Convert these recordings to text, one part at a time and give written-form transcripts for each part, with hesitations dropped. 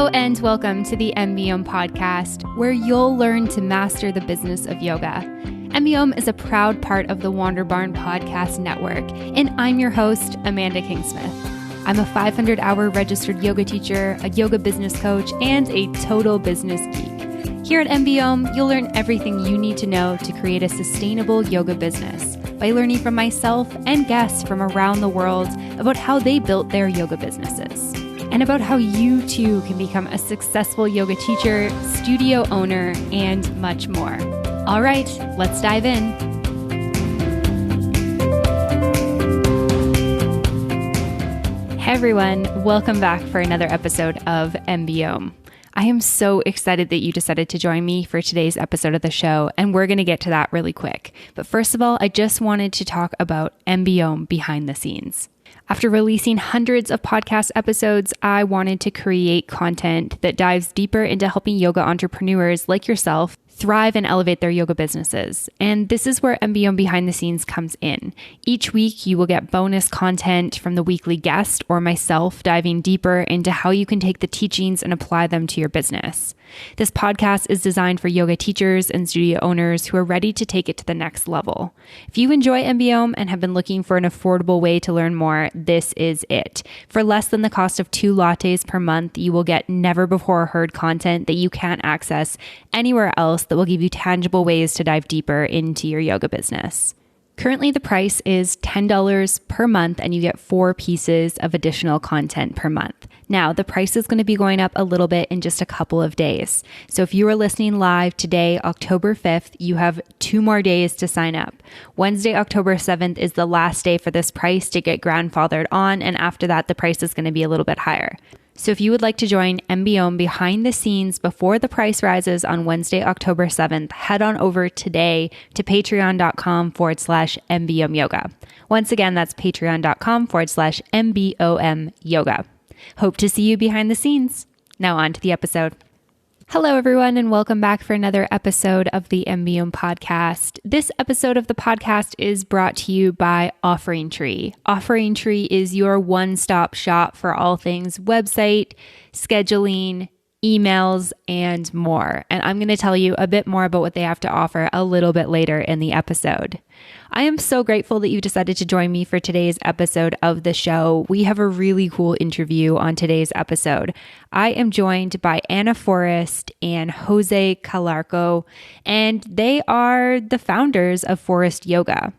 Hello and welcome to the MBOM podcast, where you'll learn to master the business of yoga. MBOM is a proud part of the Wander Barn Podcast Network, and I'm your host, Amanda Kingsmith. I'm a 500-hour registered yoga teacher, a yoga business coach, and a total business geek. Here at MBOM, you'll learn everything you need to know to create a sustainable yoga business by learning from myself and guests from around the world about how they built their yoga businesses, and about how you too can become a successful yoga teacher, studio owner, and much more. All right, let's dive in. Hey everyone, welcome back for another episode of MBOM. I am so excited that you decided to join me for today's episode of the show, and we're going to get to that really quick. But first of all, I just wanted to talk about MBOM behind the scenes. After releasing hundreds of podcast episodes, I wanted to create content that dives deeper into helping yoga entrepreneurs like yourself thrive and elevate their yoga businesses. And this is where MBOM Behind the Scenes comes in. Each week, you will get bonus content from the weekly guest or myself diving deeper into how you can take the teachings and apply them to your business. This podcast is designed for yoga teachers and studio owners who are ready to take it to the next level. If you enjoy MBOM and have been looking for an affordable way to learn more, this is it. For less than the cost of 2 lattes per month, you will get never before heard content that you can't access anywhere else that will give you tangible ways to dive deeper into your yoga business. Currently, the price is $10 per month and you get 4 pieces of additional content per month. Now, the price is going to be going up a little bit in just a couple of days. So if you are listening live today, October 5th, you have 2 more days to sign up. Wednesday, October 7th is the last day for this price to get grandfathered on, and after that, the price is going to be a little bit higher. So if you would like to join MBOM behind the scenes before the price rises on Wednesday, October 7th, head on over today to patreon.com/MBOM yoga. Once again, that's patreon.com/MBOM yoga. Hope to see you behind the scenes. Now on to the episode. Hello, everyone, and welcome back for another episode of the MBOM podcast. This episode of the podcast is brought to you by Offering Tree. Offering Tree is your one-stop shop for all things website, scheduling, emails, and more. And I'm going to tell you a bit more about what they have to offer a little bit later in the episode. I am so grateful that you decided to join me for today's episode of the show. We have a really cool interview on today's episode. I am joined by Ana Forrest and Jose Calarco, and they are the founders of Forrest Yoga.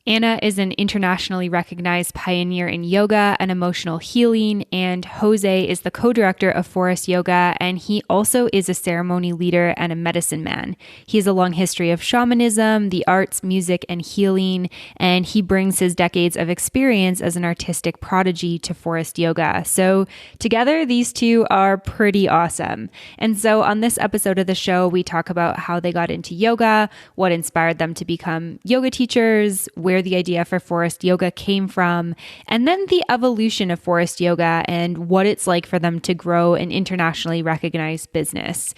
Ana is an internationally recognized pioneer in yoga and emotional healing, and Jose is the co-director of Forrest Yoga, and he also is a ceremony leader and a medicine man. He has a long history of shamanism, the arts, music, and healing, and he brings his decades of experience as an artistic prodigy to Forrest Yoga. So together, these two are pretty awesome. And so on this episode of the show, we talk about how they got into yoga, what inspired them to become yoga teachers, where the idea for Forrest Yoga came from, and then the evolution of Forrest Yoga and what it's like for them to grow an internationally recognized business.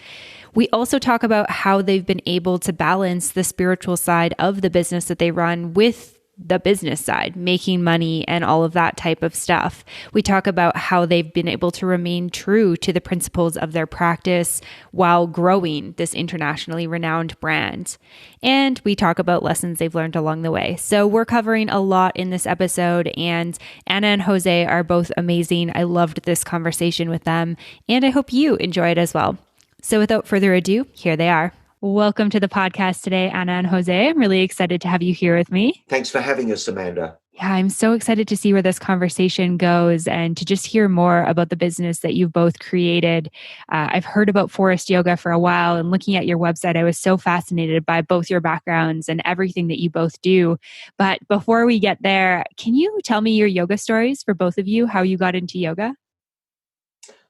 We also talk about how they've been able to balance the spiritual side of the business that they run with the business side, making money and all of that type of stuff. We talk about how they've been able to remain true to the principles of their practice while growing this internationally renowned brand. And we talk about lessons they've learned along the way. So we're covering a lot in this episode, and Ana and Jose are both amazing. I loved this conversation with them, and I hope you enjoy it as well. So without further ado, here they are. Welcome to the podcast today, Ana and Jose. I'm really excited to have you here with me. Thanks for having us, Amanda. Yeah, I'm so excited to see where this conversation goes and to just hear more about the business that you've both created. I've heard about Forrest Yoga for a while, and looking at your website, I was so fascinated by both your backgrounds and everything that you both do. But before we get there, can you tell me your yoga stories for both of you, how you got into yoga?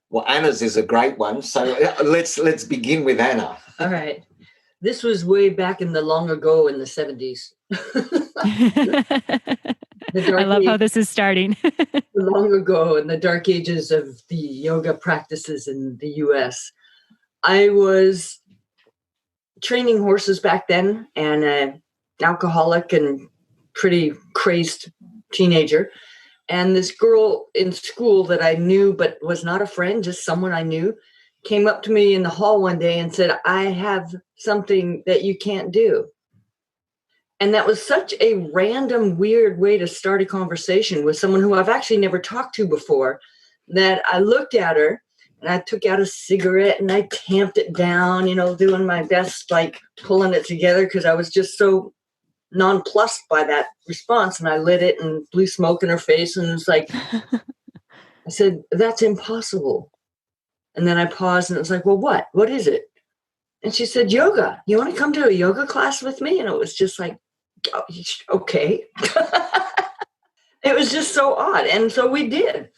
Well, Anna's is a great one. So let's begin with Ana. All right. This was way back in the long ago in the 70s. I love how this is starting. Long ago in the dark ages of the yoga practices in the US. I was training horses back then and an alcoholic and pretty crazed teenager. And this girl in school that I knew but was not a friend, just someone I knew, came up to me in the hall one day and said, I have something that you can't do. And that was such a random, weird way to start a conversation with someone who I've actually never talked to before, that I looked at her and I took out a cigarette and I tamped it down, doing my best, like pulling it together because I was just so nonplussed by that response. And I lit it and blew smoke in her face. And it was like, I said, that's impossible. And then I paused and it was like, well, what? What is it? And she said, yoga. You want to come to a yoga class with me? And it was just like, oh, okay. It was just so odd. And so we did.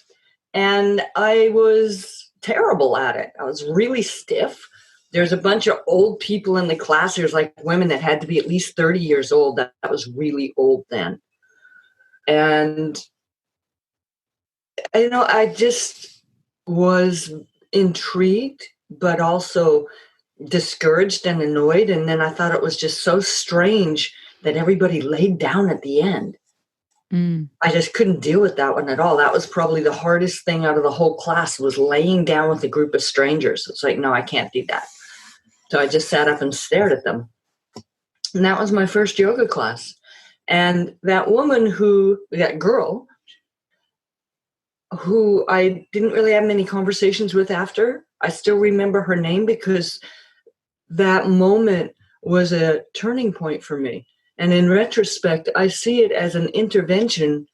And I was terrible at it. I was really stiff. There's a bunch of old people in the class. There's like women that had to be at least 30 years old. That was really old then. And, I just was intrigued, but also discouraged and annoyed. And then I thought it was just so strange that everybody laid down at the end. I just couldn't deal with that one at all. That was probably the hardest thing out of the whole class, was laying down with a group of strangers. It's like, no, I can't do that. So I just sat up and stared at them. And that was my first yoga class. And that girl who I didn't really have many conversations with after, I still remember her name because that moment was a turning point for me. And in retrospect, I see it as an intervention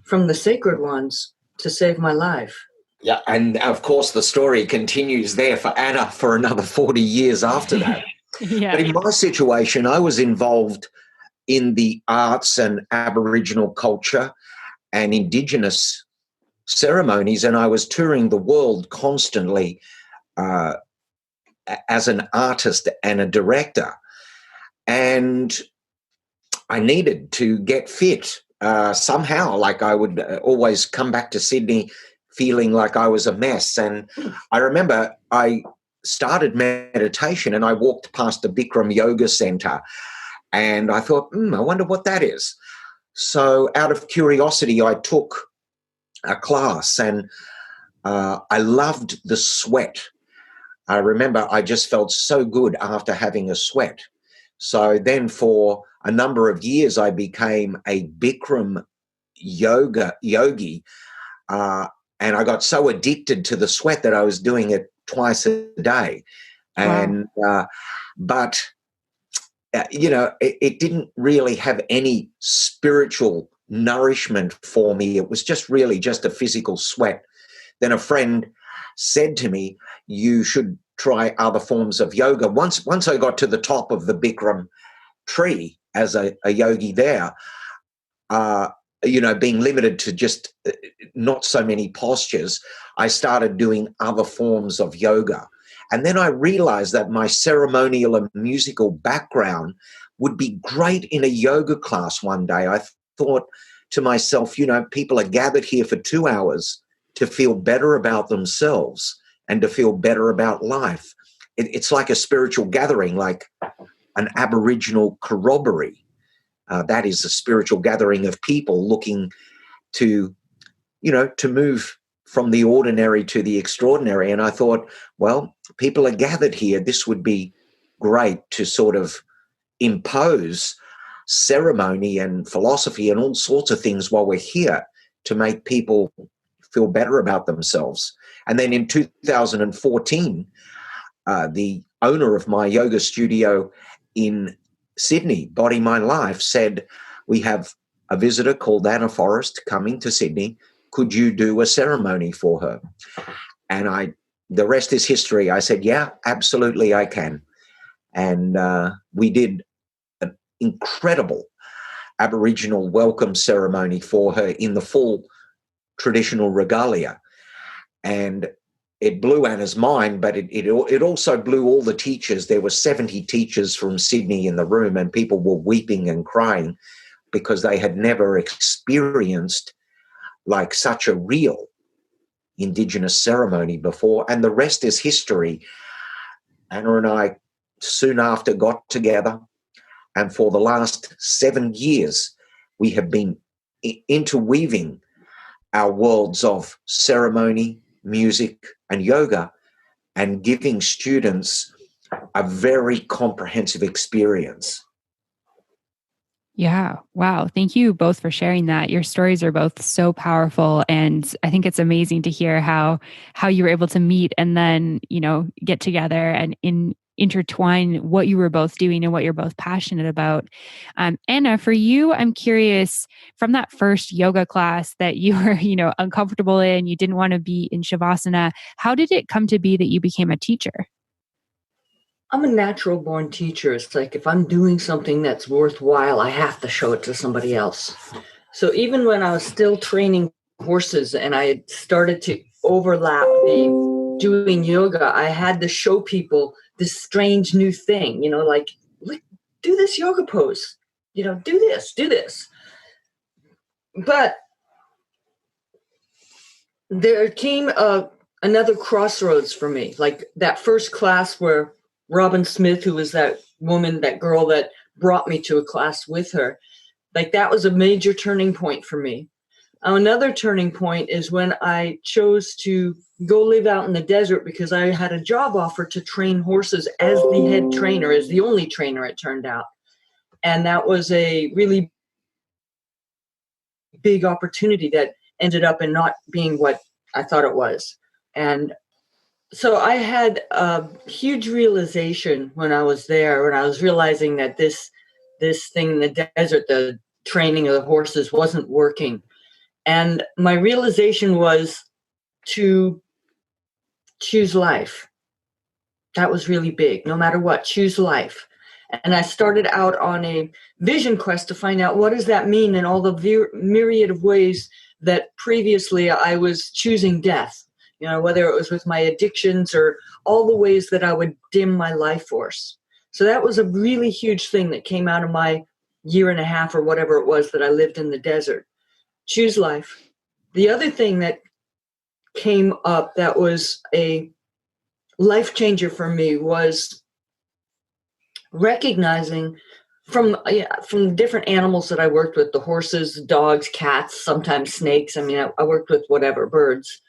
from the sacred ones to save my life. Yeah, and of course the story continues there for Anna for another 40 years after that. Yeah. But in my situation, I was involved in the arts and Aboriginal culture and Indigenous ceremonies, and I was touring the world constantly as an artist and a director. And I needed to get fit somehow. Like I would always come back to Sydney feeling like I was a mess. And I remember I started meditation and I walked past the Bikram Yoga Center and I thought, I wonder what that is. So out of curiosity, I took a class and I loved the sweat. I remember I just felt so good after having a sweat. So then for a number of years, I became a Bikram yogi. And I got so addicted to the sweat that I was doing it twice a day. And, but, it didn't really have any spiritual nourishment for me. It was just really just a physical sweat. Then a friend said to me, you should try other forms of yoga. Once I got to the top of the Bikram tree as a yogi there, being limited to just not so many postures, I started doing other forms of yoga. And then I realized that my ceremonial and musical background would be great in a yoga class one day. I thought to myself, people are gathered here for 2 hours to feel better about themselves and to feel better about life. It's like a spiritual gathering, like an Aboriginal corroboree. That is a spiritual gathering of people looking to move from the ordinary to the extraordinary. And I thought, well, people are gathered here. This would be great to sort of impose ceremony and philosophy and all sorts of things while we're here to make people feel better about themselves. And then in 2014, the owner of my yoga studio in Sydney, Body, Mind, Life, said, we have a visitor called Ana Forrest coming to Sydney. Could you do a ceremony for her? And the rest is history. I said, yeah, absolutely I can. And we did an incredible Aboriginal welcome ceremony for her in the full traditional regalia. And it blew Anna's mind, but it also blew all the teachers. There were 70 teachers from Sydney in the room, and people were weeping and crying because they had never experienced like such a real Indigenous ceremony before. And the rest is history. Anna and I soon after got together, and for the last 7 years, we have been interweaving our worlds of ceremony, music, and yoga and giving students a very comprehensive experience. Yeah. Wow. Thank you both for sharing that. Your stories are both so powerful. And I think it's amazing to hear how you were able to meet and then, get together and intertwine what you were both doing and what you're both passionate about. Anna, for you, I'm curious, from that first yoga class that you were, uncomfortable in, you didn't want to be in Shavasana. How did it come to be that you became a teacher? I'm a natural born teacher. It's like if I'm doing something that's worthwhile, I have to show it to somebody else. So even when I was still training horses and I had started to overlap the doing yoga, I had to show people this strange new thing, like, look, do this yoga pose, do this. But there came another crossroads for me, like that first class where Robin Smith, who was that girl that brought me to a class with her, like that was a major turning point for me. Another turning point is when I chose to go live out in the desert because I had a job offer to train horses as the head trainer, as the only trainer, it turned out. And that was a really big opportunity that ended up in not being what I thought it was. And so I had a huge realization when I was there, when I was realizing that this thing in the desert, the training of the horses, wasn't working. And my realization was to choose life. That was really big. No matter what, choose life. And I started out on a vision quest to find out what does that mean in all the myriad of ways that previously I was choosing death. Whether it was with my addictions or all the ways that I would dim my life force. So that was a really huge thing that came out of my year and a half or whatever it was that I lived in the desert. Choose life. The other thing that came up that was a life changer for me was recognizing from different animals that I worked with, the horses, dogs, cats, sometimes snakes. I mean, I worked with whatever, birds.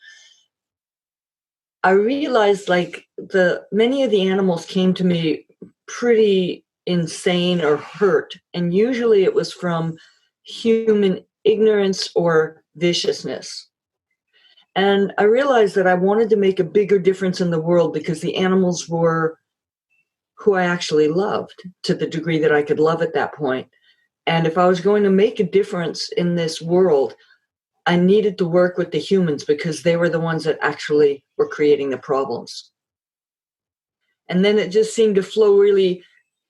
I realized like many of the animals came to me pretty insane or hurt. And usually it was from human ignorance or viciousness. And I realized that I wanted to make a bigger difference in the world because the animals were who I actually loved to the degree that I could love at that point. And if I was going to make a difference in this world, I needed to work with the humans because they were the ones that actually were creating the problems. And then it just seemed to flow really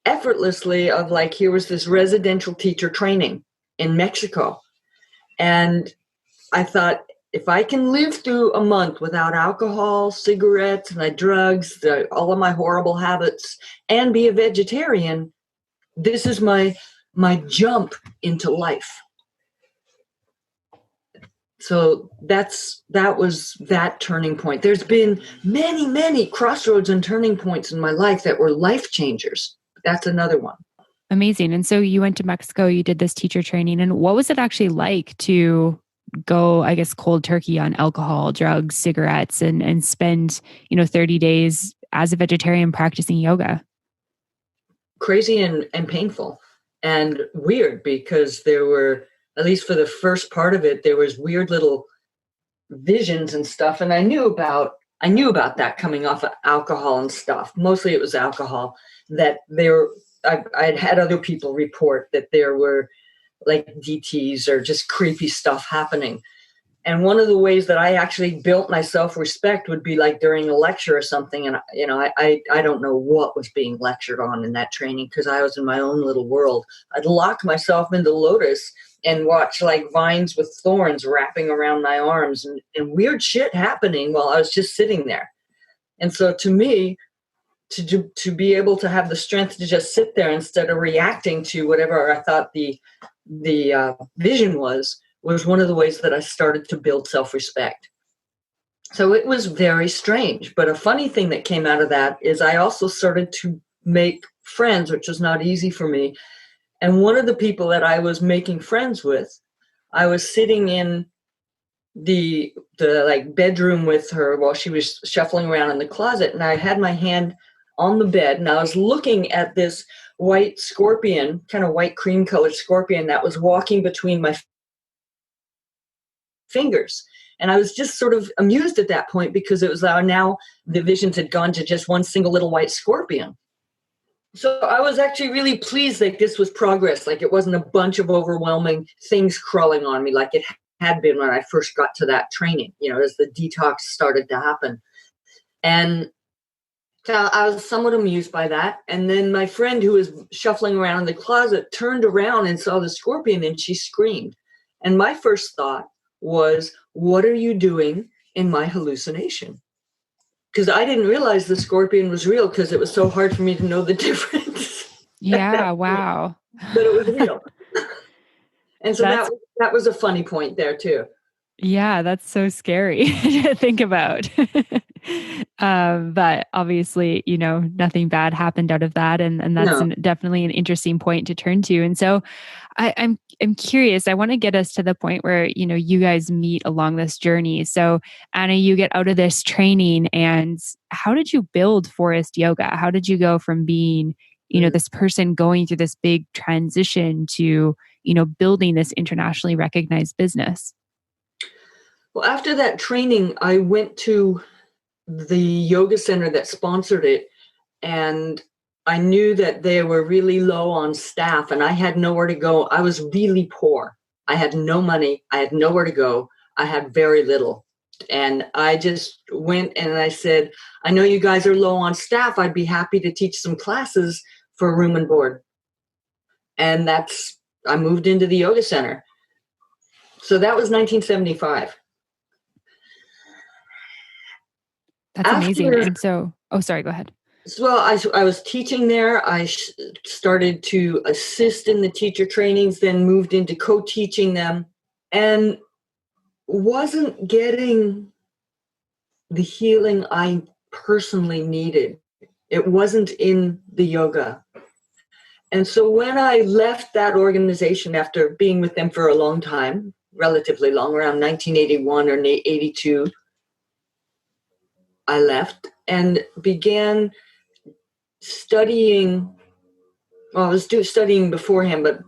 effortlessly of like, here was this residential teacher training in Mexico. And I thought, if I can live through a month without alcohol, cigarettes, my drugs, all of my horrible habits, and be a vegetarian, this is my jump into life. So that was that turning point. There's been many, many crossroads and turning points in my life that were life changers. That's another one. Amazing. And so you went to Mexico, you did this teacher training. And what was it actually like to go, I guess, cold turkey on alcohol, drugs, cigarettes, and spend, 30 days as a vegetarian practicing yoga? Crazy and painful and weird because there were, at least for the first part of it, there was weird little visions and stuff. And I knew about that coming off of alcohol and stuff. Mostly it was alcohol that I'd had other people report that there were like DTs or just creepy stuff happening. And one of the ways that I actually built my self-respect would be like during a lecture or something. And, I don't know what was being lectured on in that training because I was in my own little world. I'd lock myself into lotus and watch like vines with thorns wrapping around my arms and weird shit happening while I was just sitting there. And so to me, to be able to have the strength to just sit there instead of reacting to whatever I thought the vision was one of the ways that I started to build self-respect. So it was very strange. But a funny thing that came out of that is I also started to make friends, which was not easy for me. And one of the people that I was making friends with, I was sitting in the the like bedroom with her while she was shuffling around in the closet. And I had my hand on the bed and I was looking at this white scorpion, kind of white cream colored scorpion that was walking between my fingers. And I was just sort of amused at that point because it was now the visions had gone to just one single little white scorpion. So I was actually really pleased that this was progress. Like it wasn't a bunch of overwhelming things crawling on me like it had been when I first got to that training, as the detox started to happen. And so I was somewhat amused by that. And then my friend who was shuffling around in the closet turned around and saw the scorpion and she screamed. And my first thought was, what are you doing in my hallucination? Because I didn't realize the scorpion was real because it was so hard for me to know the difference. Yeah, wow. But it was real. And so that was a funny point there too. Yeah, that's so scary to think about. But obviously, nothing bad happened out of that. And that's definitely an interesting point to turn to. And so I'm curious, I want to get us to the point where, you guys meet along this journey. So Ana, you get out of this training and how did you build Forrest Yoga? How did you go from being, this person going through this big transition to, building this internationally recognized business? Well, after that training, I went to the yoga center that sponsored it, and I knew that they were really low on staff, and I had nowhere to go. I was really poor. I had no money. I had nowhere to go. I had very little. And I just went and I said, I know you guys are low on staff. I'd be happy to teach some classes for room and board. And I moved into the yoga center. So that was 1975. That's amazing. And so, sorry, go ahead. Well, I was teaching there. I started to assist in the teacher trainings, then moved into co-teaching them, and wasn't getting the healing I personally needed. It wasn't in the yoga. And so when I left that organization after being with them for a long time, relatively long, around 1981 or 82, I left and began studying. Well, I was studying beforehand, but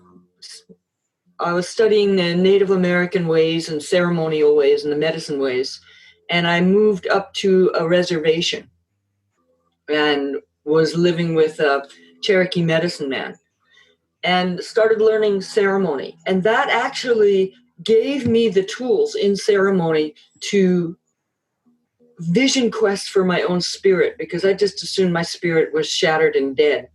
I was studying the Native American ways and ceremonial ways and the medicine ways. And I moved up to a reservation and was living with a Cherokee medicine man and started learning ceremony. And that actually gave me the tools in ceremony to vision quest for my own spirit, because I just assumed my spirit was shattered and dead.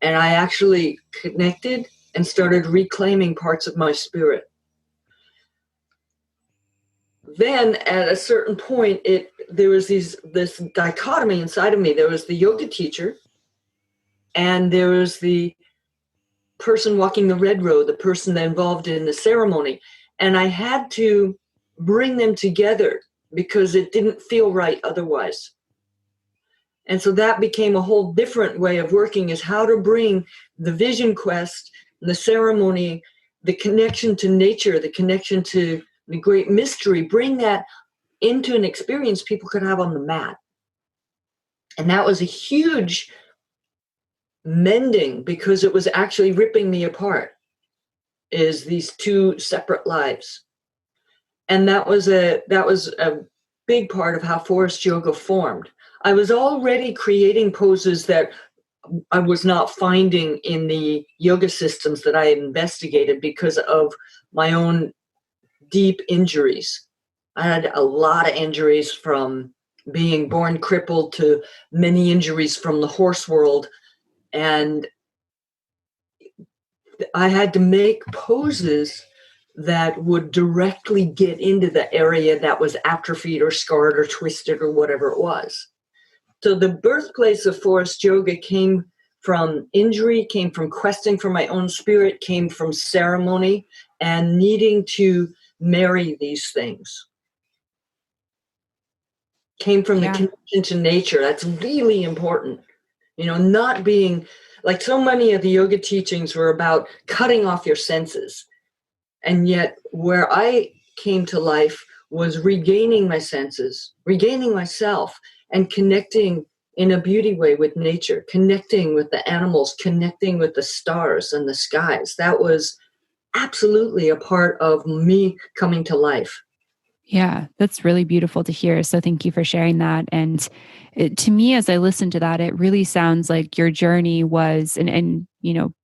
And I actually connected and started reclaiming parts of my spirit. Then at a certain point, there was this dichotomy inside of me. There was the yoga teacher, and there was the person walking the red road, the person that involved in the ceremony. And I had to bring them together because it didn't feel right otherwise. And so that became a whole different way of working, is how to bring the vision quest, the ceremony, the connection to nature, the connection to the great mystery, bring that into an experience people could have on the mat. And that was a huge mending, because it was actually ripping me apart, is these two separate lives. And that was a big part of how Forrest Yoga formed. I was already creating poses that I was not finding in the yoga systems that I had investigated because of my own deep injuries. I had a lot of injuries, from being born crippled to many injuries from the horse world. And I had to make poses that would directly get into the area that was atrophied or scarred or twisted or whatever it was. So the birthplace of Forrest Yoga came from injury, came from questing for my own spirit, came from ceremony and needing to marry these things. Came from the connection to nature. That's really important. Not being like, so many of the yoga teachings were about cutting off your senses. And yet where I came to life was regaining my senses, regaining myself, and connecting in a beauty way with nature, connecting with the animals, connecting with the stars and the skies. That was absolutely a part of me coming to life. Yeah, that's really beautiful to hear. So thank you for sharing that. And to me, as I listen to that, it really sounds like your journey was, and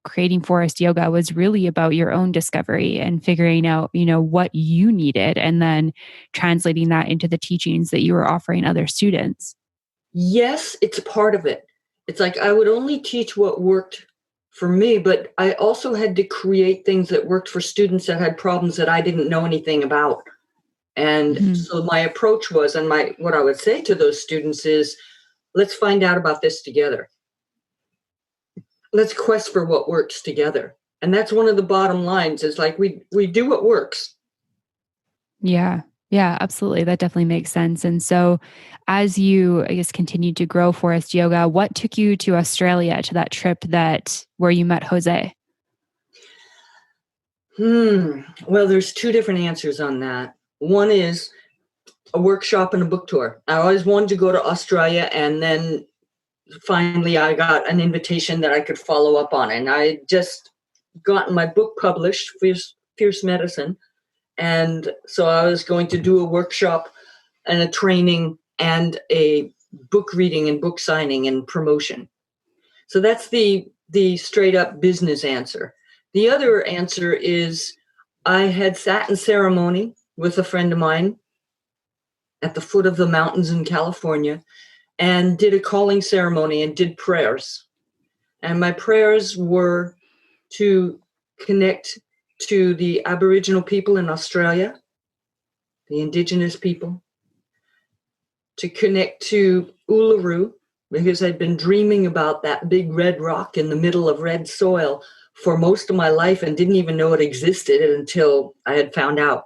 creating Forrest Yoga was really about your own discovery and figuring out, what you needed, and then translating that into the teachings that you were offering other students. Yes, it's part of it. It's like I would only teach what worked for me, but I also had to create things that worked for students that had problems that I didn't know anything about. And so my approach was, and what I would say to those students is, let's find out about this together. Let's quest for what works together. And that's one of the bottom lines, is like we do what works. Yeah. Yeah, absolutely. That definitely makes sense. And so as you, I guess, continued to grow Forrest Yoga, what took you to Australia, to that trip where you met Jose? Well, there's two different answers on that. One is a workshop and a book tour. I always wanted to go to Australia, and then finally I got an invitation that I could follow up on. And I just gotten my book published, Fierce Medicine. And so I was going to do a workshop and a training and a book reading and book signing and promotion. So that's the straight up business answer. The other answer is I had sat in ceremony with a friend of mine at the foot of the mountains in California and did a calling ceremony and did prayers. And my prayers were to connect to the Aboriginal people in Australia, the Indigenous people, to connect to Uluru, because I'd been dreaming about that big red rock in the middle of red soil for most of my life and didn't even know it existed until I had found out,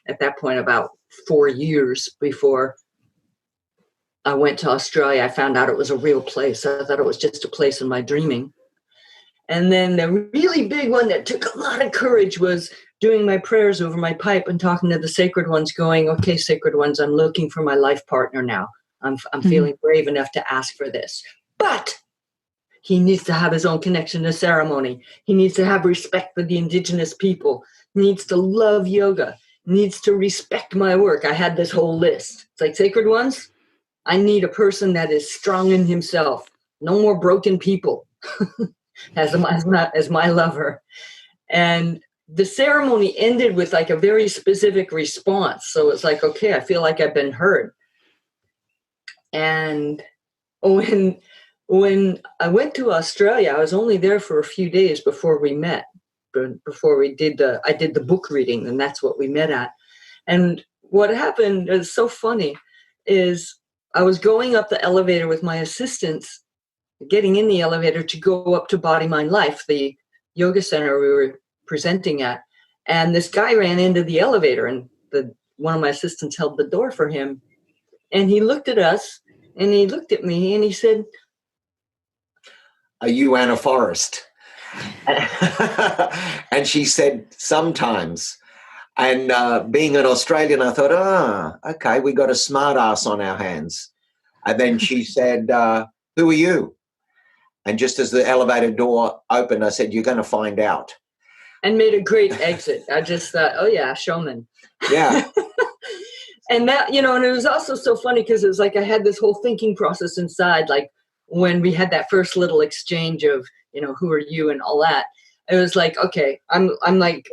at that point, about 4 years before I went to Australia. I found out it was a real place. I thought it was just a place in my dreaming. And then the really big one that took a lot of courage was doing my prayers over my pipe and talking to the sacred ones, going, okay, sacred ones, I'm looking for my life partner now. I'm feeling brave enough to ask for this. But he needs to have his own connection to ceremony. He needs to have respect for the Indigenous people. He needs to love yoga. He needs to respect my work. I had this whole list. It's like, sacred ones, I need a person that is strong in himself. No more broken people as my lover. And the ceremony ended with like a very specific response. So it's like, okay, I feel like I've been heard. And when I went to Australia, I was only there for a few days before we met, before I did the book reading, and that's what we met at. And what happened is so funny is I was going up the elevator with my assistants, getting in the elevator to go up to Body, Mind, Life, the yoga center we were presenting at. And this guy ran into the elevator, and one of my assistants held the door for him. And he looked at us, and he looked at me, and he said, "Are you Ana Forrest?" And she said, "Sometimes." And being an Australian, I thought, okay, we got a smart ass on our hands. And then she said, "Who are you?" And just as the elevator door opened, I said, "You're going to find out." And made a great exit. I just thought, oh yeah, showman. Yeah. And that, and it was also so funny because it was like I had this whole thinking process inside, like when we had that first little exchange of, who are you and all that. It was like, okay, I'm like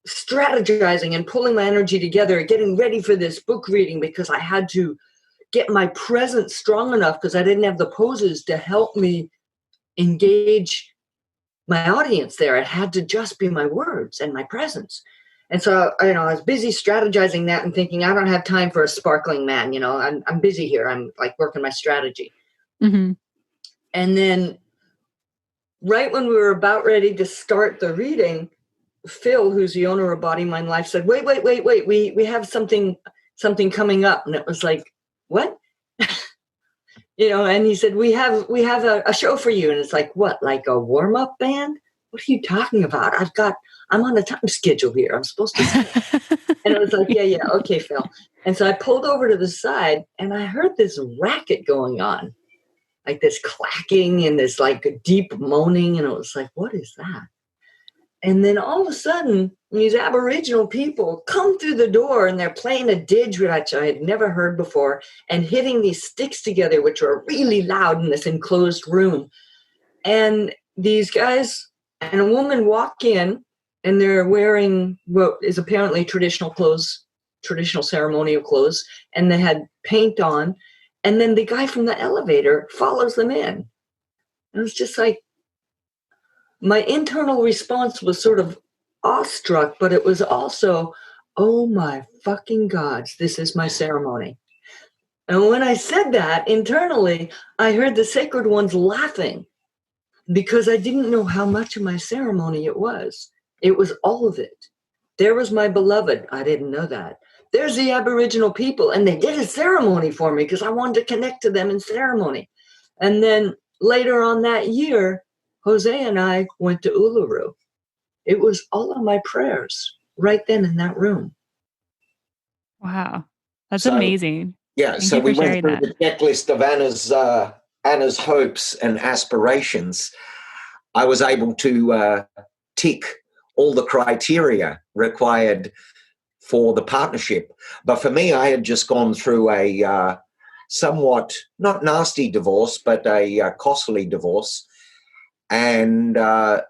strategizing and pulling my energy together, getting ready for this book reading because I had to get my presence strong enough because I didn't have the poses to help me engage my audience there. It had to just be my words and my presence. And so, I was busy strategizing that and thinking, I don't have time for a sparkling man. I'm busy here. I'm like working my strategy. Mm-hmm. And then right when we were about ready to start the reading, Phil, who's the owner of Body, Mind, Life, said, wait. We have something coming up. And it was like, what? And he said, we have a show for you. And it's like, what, like a warm-up band? what are you talking about? I'm on a time schedule here. I'm supposed to. And it was like, yeah, okay, Phil. And so I pulled over to the side and I heard this racket going on, like this clacking and this like deep moaning. And it was like, what is that? And then all of a sudden, these Aboriginal people come through the door and they're playing a didge, which I had never heard before, and hitting these sticks together, which were really loud in this enclosed room. And these guys and a woman walk in, and they're wearing what is apparently traditional clothes, traditional ceremonial clothes, and they had paint on. And then the guy from the elevator follows them in. And it was just like, my internal response was sort of awestruck, but it was also, oh my fucking gods, this is my ceremony. And when I said that internally, I heard the sacred ones laughing because I didn't know how much of my ceremony it was. It was all of it. There was my beloved. I didn't know that. There's the Aboriginal people, and they did a ceremony for me because I wanted to connect to them in ceremony. And then later on that year, Jose and I went to Uluru. It was all of my prayers right then in that room. Wow. That's amazing. Yeah, Thank so you we for went sharing through that. the checklist of Anna's hopes and aspirations. I was able to tick all the criteria required for the partnership. But for me, I had just gone through a somewhat, not nasty divorce, but a costly divorce. And, I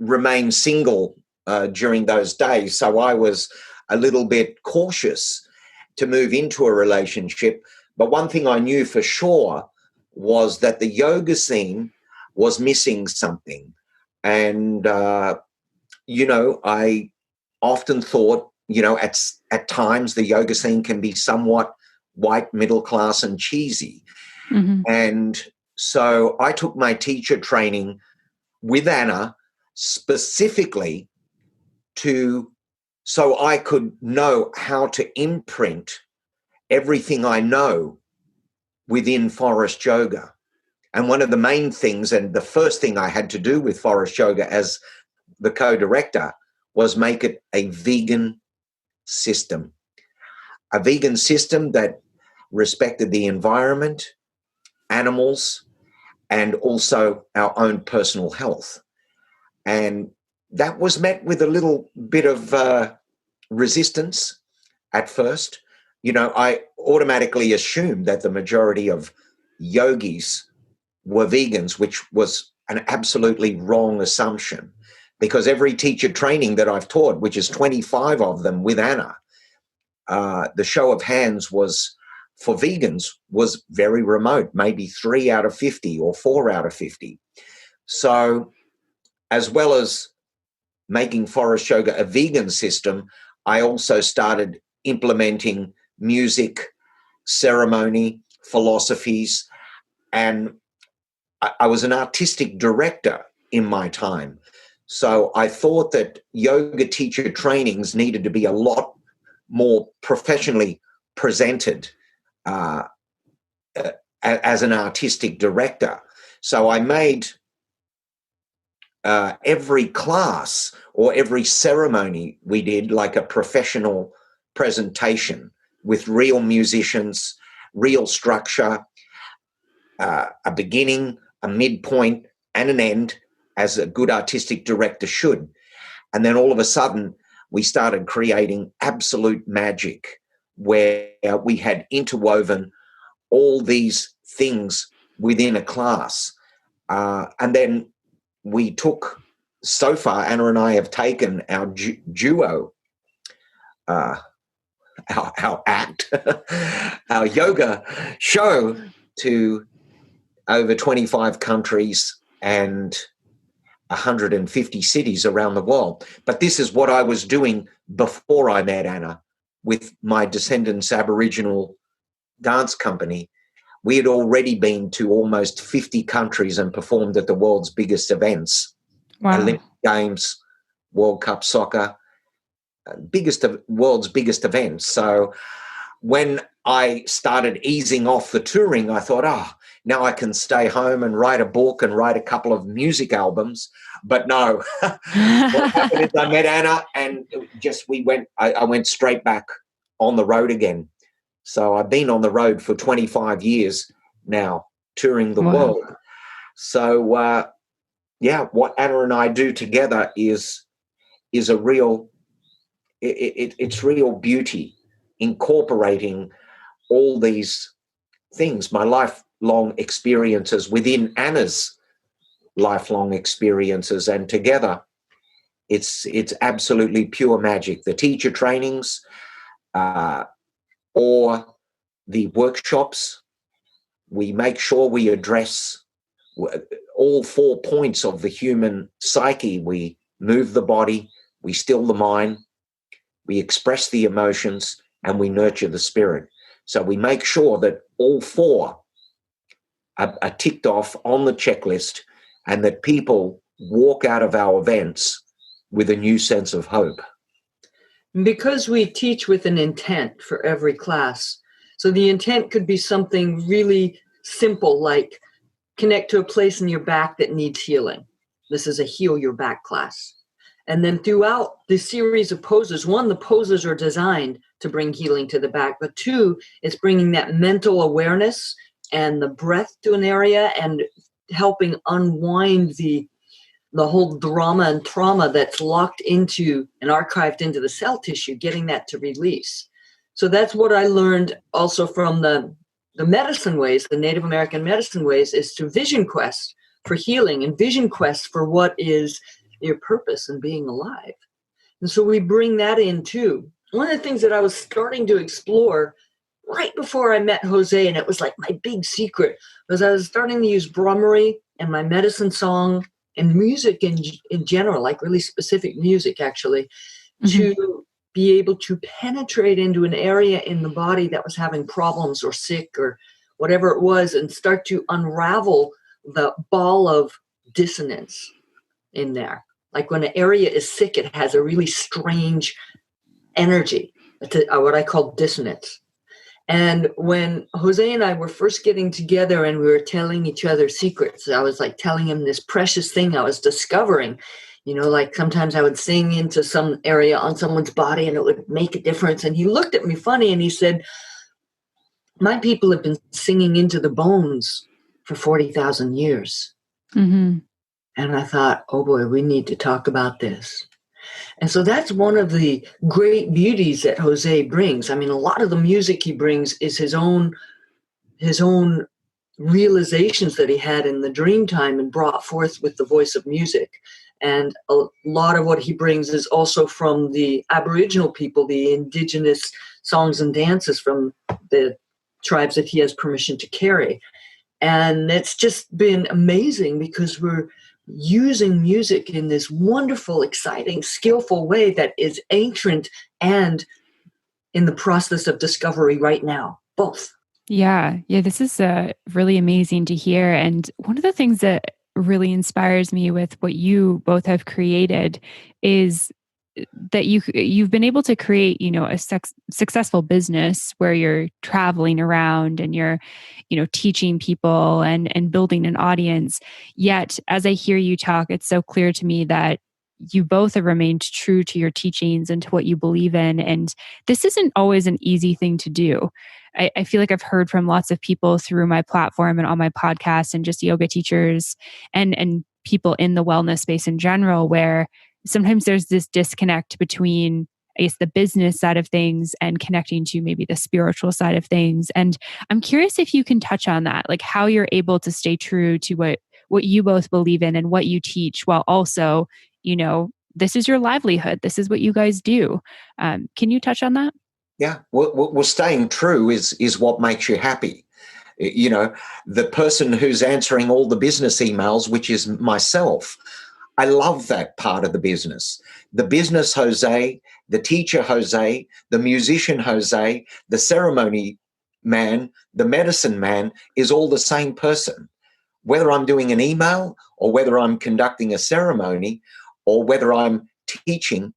remained single during those days. So I was a little bit cautious to move into a relationship. But one thing I knew for sure was that the yoga scene was missing something. And, I often thought, at times the yoga scene can be somewhat white, middle class and cheesy. Mm-hmm. And so I took my teacher training with Anna specifically so I could know how to imprint everything I know within Forrest Yoga. And one of the main things, and the first thing I had to do with Forrest Yoga as the co-director, was make it a vegan system. A vegan system that respected the environment, animals, and also our own personal health. And that was met with a little bit of resistance at first. I automatically assumed that the majority of yogis were vegans, which was an absolutely wrong assumption, because every teacher training that I've taught, which is 25 of them with Anna, the show of hands was for vegans was very remote, maybe 3 out of 50 or 4 out of 50. So as well as making Forrest Yoga a vegan system, I also started implementing music, ceremony, philosophies, and I was an artistic director in my time. So I thought that yoga teacher trainings needed to be a lot more professionally presented as an artistic director. So I made every class or every ceremony we did like a professional presentation with real musicians, real structure, a beginning, a midpoint, and an end, as a good artistic director should. And then all of a sudden, we started creating absolute magic where we had interwoven all these things within a class. And then we took, so far, Anna and I have taken our duo, our act, our yoga show to over 25 countries and 150 cities around the world. But this is what I was doing before I met Anna with my Descendants Aboriginal dance company. We had already been to almost 50 countries and performed at the world's biggest events. Wow. Olympic Games, World Cup soccer, world's biggest events. So when I started easing off the touring, I thought, now I can stay home and write a book and write a couple of music albums. But no, what happened is I met Ana, and I went straight back on the road again. So I've been on the road for 25 years now, touring the world. So, what Ana and I do together is a real, it's real beauty, incorporating all these things, my lifelong experiences within Ana's lifelong experiences, and together it's absolutely pure magic. The teacher trainings or the workshops, we make sure we address all 4 points of the human psyche. We move the body, we still the mind, we express the emotions, and we nurture the spirit. So we make sure that all 4 are ticked off on the checklist, and that people walk out of our events with a new sense of hope. Because we teach with an intent for every class. So the intent could be something really simple, like connect to a place in your back that needs healing. This is a heal your back class. And then throughout the series of poses, 1, the poses are designed to bring healing to the back, but 2, it's bringing that mental awareness and the breath to an area and helping unwind the whole drama and trauma that's locked into and archived into the cell tissue, getting that to release. So that's what I learned also from the medicine ways, the Native American medicine ways, is to vision quest for healing and vision quest for what is your purpose in being alive. And so we bring that in too. One of the things that I was starting to explore right before I met Jose, and it was like my big secret, was I was starting to use Brahmari and my medicine song and music in general, like really specific music actually, to be able to penetrate into an area in the body that was having problems or sick or whatever it was, and start to unravel the ball of dissonance in there. Like when an area is sick, it has a really strange energy, what I call dissonance. And when Jose and I were first getting together and we were telling each other secrets, I was like telling him this precious thing I was discovering. Like sometimes I would sing into some area on someone's body and it would make a difference. And he looked at me funny and he said, my people have been singing into the bones for 40,000 years. And I thought, oh boy, we need to talk about this. And so that's one of the great beauties that Jose brings. I mean, a lot of the music he brings is his own realizations that he had in the dream time and brought forth with the voice of music. And a lot of what he brings is also from the Aboriginal people, the indigenous songs and dances from the tribes that he has permission to carry. And it's just been amazing because we're using music in this wonderful, exciting, skillful way that is ancient and in the process of discovery right now, both. Yeah, this is really amazing to hear. And one of the things that really inspires me with what you both have created is that you've been able to create, a successful business where you're traveling around and you're, teaching people and building an audience. Yet, as I hear you talk, it's so clear to me that you both have remained true to your teachings and to what you believe in. And this isn't always an easy thing to do. I feel like I've heard from lots of people through my platform and on my podcast and just yoga teachers and people in the wellness space in general, where sometimes there's this disconnect between, I guess, the business side of things and connecting to maybe the spiritual side of things. And I'm curious if you can touch on that, like how you're able to stay true to what you both believe in and what you teach, while also, this is your livelihood. This is what you guys do. Can you touch on that? Yeah, well, staying true is what makes you happy. The person who's answering all the business emails, which is myself, I love that part of the business. The business Jose, the teacher Jose, the musician Jose, the ceremony man, the medicine man is all the same person. Whether I'm doing an email or whether I'm conducting a ceremony or whether I'm teaching,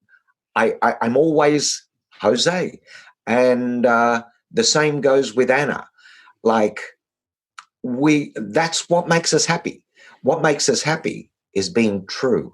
I'm always Jose. And the same goes with Ana. Like, that's what makes us happy. What makes us happy is being true.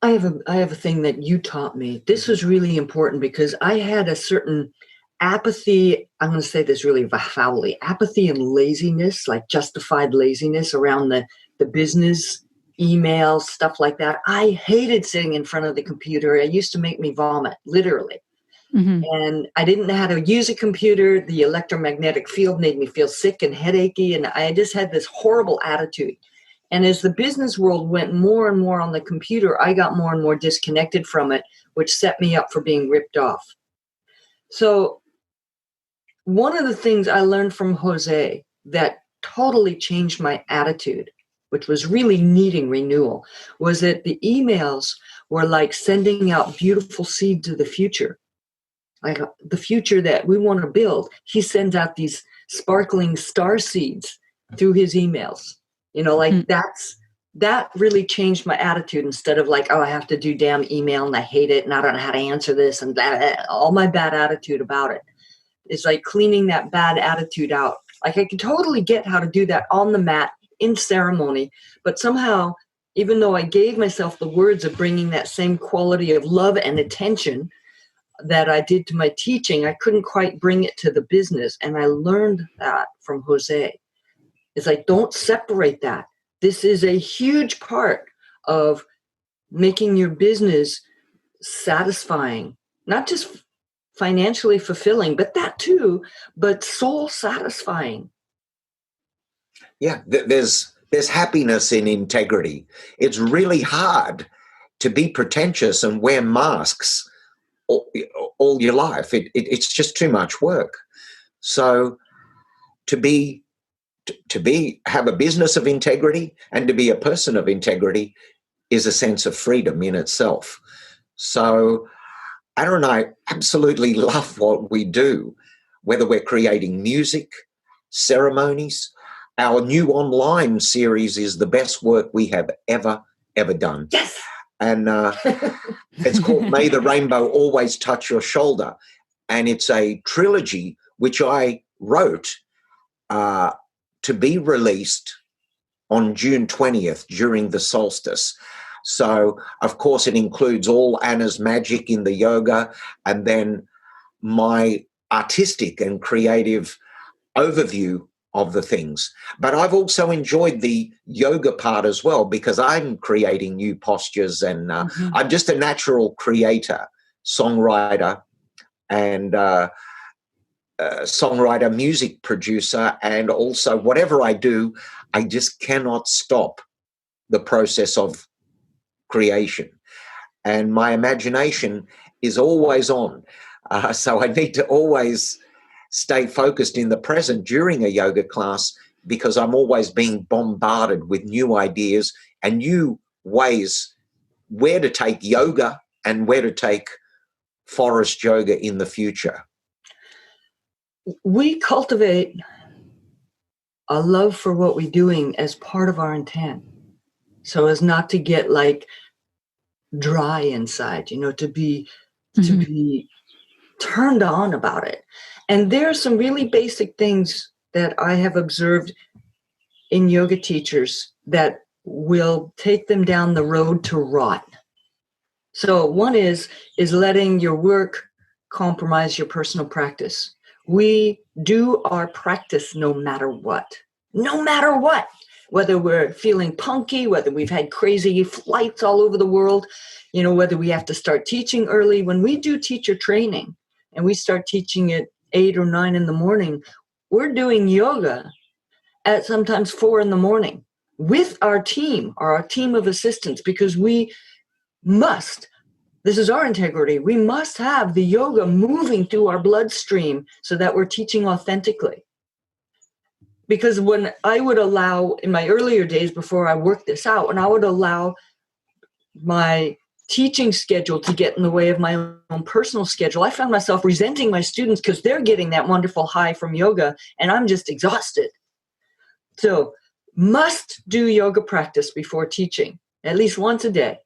I have a thing that you taught me. This was really important because I had a certain apathy. I'm going to say this really foully: apathy and laziness, like justified laziness around the business emails, stuff like that. I hated sitting in front of the computer. It used to make me vomit, literally. Mm-hmm. And I didn't know how to use a computer. The electromagnetic field made me feel sick and headachy. And I just had this horrible attitude. And as the business world went more and more on the computer, I got more and more disconnected from it, which set me up for being ripped off. So one of the things I learned from Jose that totally changed my attitude, which was really needing renewal, was that the emails were like sending out beautiful seeds of the future. Like the future that we want to build. He sends out these sparkling star seeds through his emails. Like that really changed my attitude. Instead of like, oh, I have to do damn email and I hate it and I don't know how to answer this and that, all my bad attitude about it. It's like cleaning that bad attitude out. Like I can totally get how to do that on the mat in ceremony, but somehow, even though I gave myself the words of bringing that same quality of love and attention that I did to my teaching, I couldn't quite bring it to the business. And I learned that from Jose. It's like, don't separate that. This is a huge part of making your business satisfying, not just financially fulfilling, but that too, but soul satisfying. Yeah, there's happiness in integrity. It's really hard to be pretentious and wear masks all your life. It's just too much work. So have a business of integrity and to be a person of integrity is a sense of freedom in itself. So Anna and I absolutely love what we do, whether we're creating music, ceremonies. Our new online series is the best work we have ever done. Yes. And it's called May the Rainbow Always Touch Your Shoulder. And it's a trilogy which I wrote to be released on June 20th during the solstice. So, of course, it includes all Anna's magic in the yoga and then my artistic and creative overview of the things. But I've also enjoyed the yoga part as well because I'm creating new postures and I'm just a natural creator, songwriter, and songwriter, music producer, and also whatever I do, I just cannot stop the process of creation. And my imagination is always on. So I need to always stay focused in the present during a yoga class because I'm always being bombarded with new ideas and new ways where to take yoga and where to take Forrest Yoga in the future. We cultivate a love for what we're doing as part of our intent, so as not to get like dry inside, to be turned on about it. And there are some really basic things that I have observed in yoga teachers that will take them down the road to rot. So one is letting your work compromise your personal practice. We do our practice no matter what, whether we're feeling punky, whether we've had crazy flights all over the world, whether we have to start teaching early. When we do teacher training and we start teaching at 8 or 9 in the morning, we're doing yoga at sometimes 4 in the morning with our team or our team of assistants, because we must, this is our integrity, we must have the yoga moving through our bloodstream so that we're teaching authentically. Because when I would allow, in my earlier days before I worked this out, when I would allow my teaching schedule to get in the way of my own personal schedule, I found myself resenting my students because they're getting that wonderful high from yoga and I'm just exhausted. So must do yoga practice before teaching, at least once a day.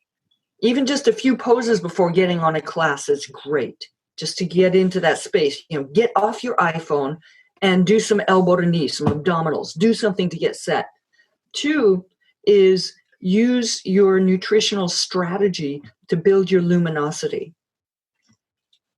Even just a few poses before getting on a class is great, just to get into that space. Get off your iPhone and do some elbow to knee, some abdominals, do something to get set. 2 is use your nutritional strategy to build your luminosity.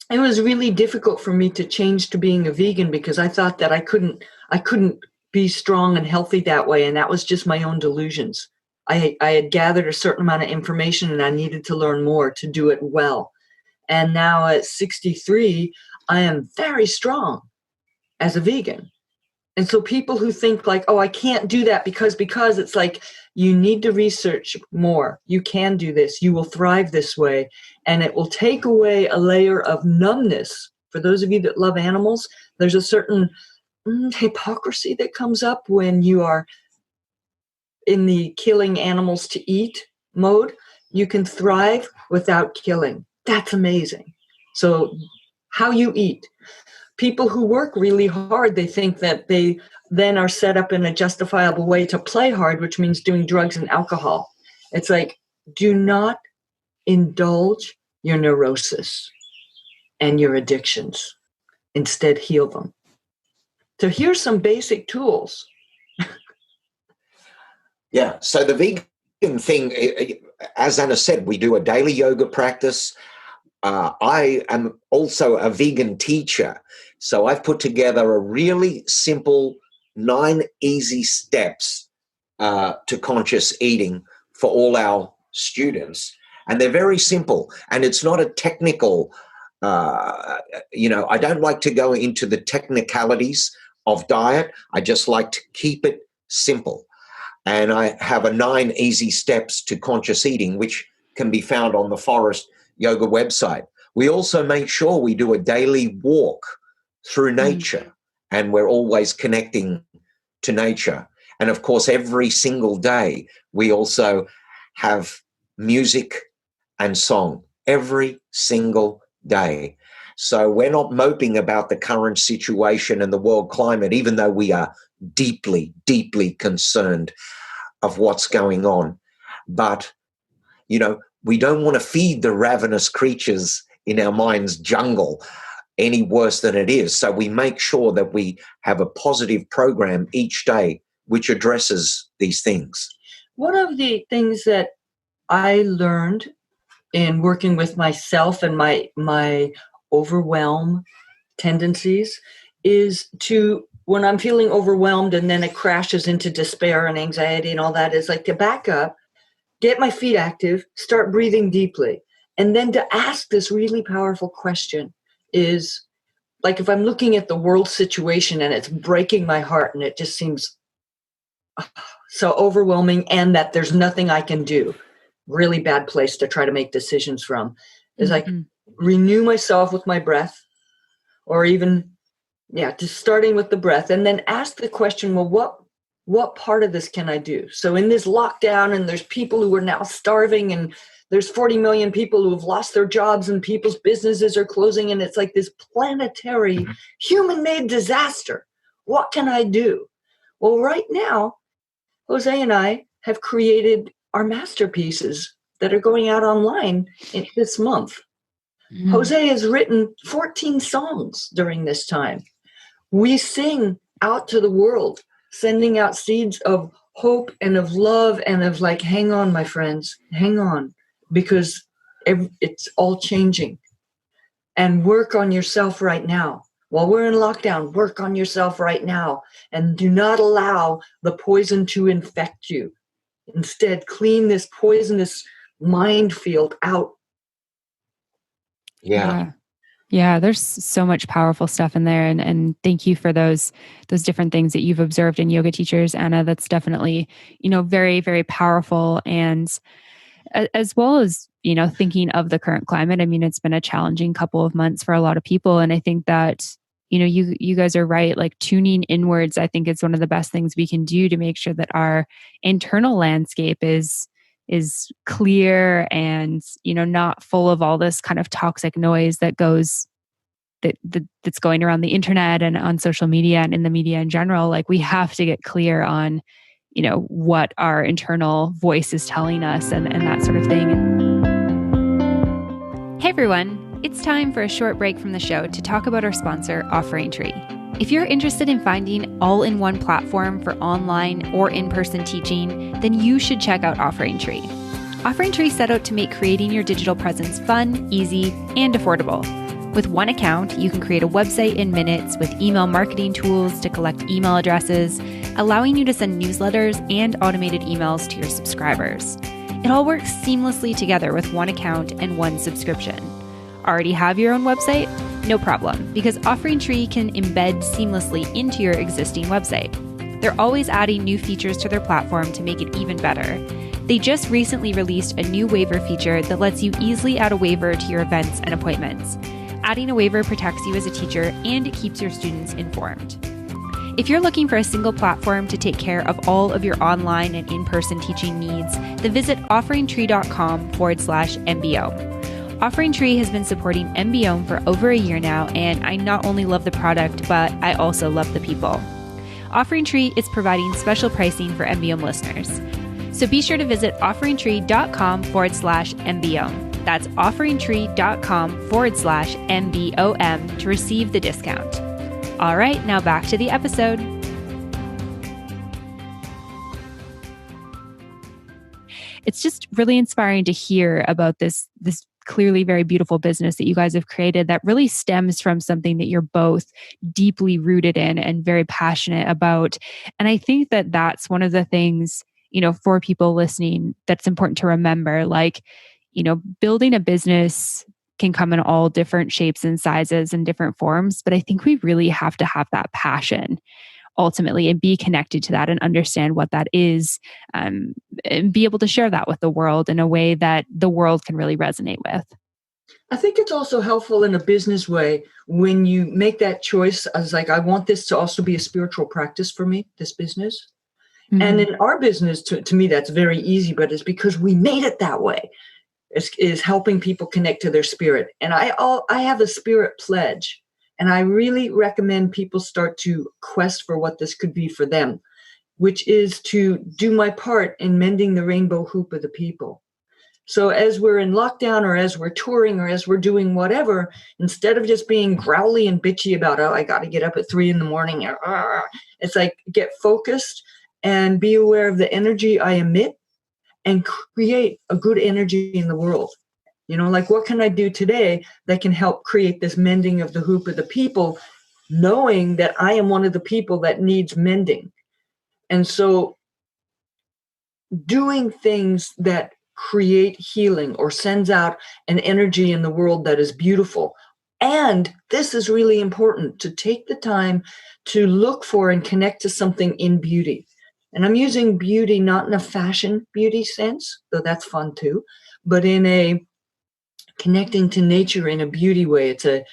It was really difficult for me to change to being a vegan because I thought that I couldn't be strong and healthy that way. And that was just my own delusions. I had gathered a certain amount of information and I needed to learn more to do it well. And now at 63, I am very strong as a vegan. And so people who think like, oh, I can't do that because it's like, you need to research more. You can do this. You will thrive this way. And it will take away a layer of numbness. For those of you that love animals, there's a certain hypocrisy that comes up when you are in the killing animals to eat mode. You can thrive without killing. That's amazing. So how you eat. People who work really hard, they think that they then are set up in a justifiable way to play hard, which means doing drugs and alcohol. It's like, do not indulge your neurosis and your addictions. Instead, heal them. So here's some basic tools. Yeah. So the vegan thing, as Anna said, we do a daily yoga practice. I am also a vegan teacher. So I've put together a really simple 9 easy steps to conscious eating for all our students. And they're very simple. And it's not a technical, I don't like to go into the technicalities of diet. I just like to keep it simple. And I have a 9 easy steps to conscious eating, which can be found on the Forrest Yoga website. We also make sure we do a daily walk through nature, and we're always connecting to nature. And of course, every single day, we also have music and song every single day. So we're not moping about the current situation and the world climate, even though we are deeply, deeply concerned of what's going on. But, we don't want to feed the ravenous creatures in our mind's jungle any worse than it is. So we make sure that we have a positive program each day which addresses these things. One of the things that I learned in working with myself and my overwhelm tendencies is to, when I'm feeling overwhelmed and then it crashes into despair and anxiety and all that, is like to back up, get my feet active, start breathing deeply. And then to ask this really powerful question is, like, if I'm looking at the world situation and it's breaking my heart and it just seems so overwhelming and that there's nothing I can do, really bad place to try to make decisions from, is like renew myself with my breath, or even, just starting with the breath, and then ask the question, well, what part of this can I do? So in this lockdown, and there's people who are now starving, and there's 40 million people who have lost their jobs and people's businesses are closing. And it's like this planetary human-made disaster. What can I do? Well, right now, Jose and I have created our masterpieces that are going out online this month. Jose has written 14 songs during this time. We sing out to the world, sending out seeds of hope and of love and of like, hang on, my friends, hang on. Because it's all changing. And work on yourself right now. While we're in lockdown, work on yourself right now. And do not allow the poison to infect you. Instead, clean this poisonous mind field out. Yeah. Yeah, there's so much powerful stuff in there. And thank you for those different things that you've observed in yoga teachers, Anna. That's definitely, very, very powerful. And as well as, thinking of the current climate. I mean, it's been a challenging couple of months for a lot of people. And I think that, you guys are right. Like tuning inwards, I think it's one of the best things we can do to make sure that our internal landscape is clear and, not full of all this kind of toxic noise that goes that's going around the internet and on social media and in the media in general. Like we have to get clear on what our internal voice is telling us and that sort of thing. Hey everyone, it's time for a short break from the show to talk about our sponsor, Offering Tree. If you're interested in finding all-in-one platform for online or in-person teaching, then you should check out Offering Tree. Offering Tree set out to make creating your digital presence fun, easy, and affordable. With one account, you can create a website in minutes with email marketing tools to collect email addresses, allowing you to send newsletters and automated emails to your subscribers. It all works seamlessly together with one account and one subscription. Already have your own website? No problem, because Offering Tree can embed seamlessly into your existing website. They're always adding new features to their platform to make it even better. They just recently released a new waiver feature that lets you easily add a waiver to your events and appointments. Adding a waiver protects you as a teacher and it keeps your students informed. If you're looking for a single platform to take care of all of your online and in-person teaching needs, then visit offeringtree.com/MBO. Offering Tree has been supporting MBO for over a year now, and I not only love the product, but I also love the people. Offering Tree is providing special pricing for MBO listeners. So be sure to visit offeringtree.com/MBO. That's offeringtree.com/MBOM to receive the discount. All right, now back to the episode. It's just really inspiring to hear about this clearly very beautiful business that you guys have created that really stems from something that you're both deeply rooted in and very passionate about. And I think that that's one of the things, for people listening, that's important to remember. Like, building a business can come in all different shapes and sizes and different forms, but I think we really have to have that passion ultimately and be connected to that and understand what that is, and be able to share that with the world in a way that the world can really resonate with. I think it's also helpful in a business way when you make that choice as like, I want this to also be a spiritual practice for me, this business. Mm-hmm. And in our business, to me, that's very easy, but it's because we made it that way. Is helping people connect to their spirit. And I have a spirit pledge. And I really recommend people start to quest for what this could be for them, which is to do my part in mending the rainbow hoop of the people. So as we're in lockdown or as we're touring or as we're doing whatever, instead of just being growly and bitchy about, I got to get up at 3 a.m, it's like get focused and be aware of the energy I emit and create a good energy in the world. Like what can I do today that can help create this mending of the hoop of the people, knowing that I am one of the people that needs mending. And so doing things that create healing or sends out an energy in the world that is beautiful. And this is really important, to take the time to look for and connect to something in beauty. And I'm using beauty not in a fashion beauty sense, though that's fun too, but in a connecting to nature in a beauty way. It's a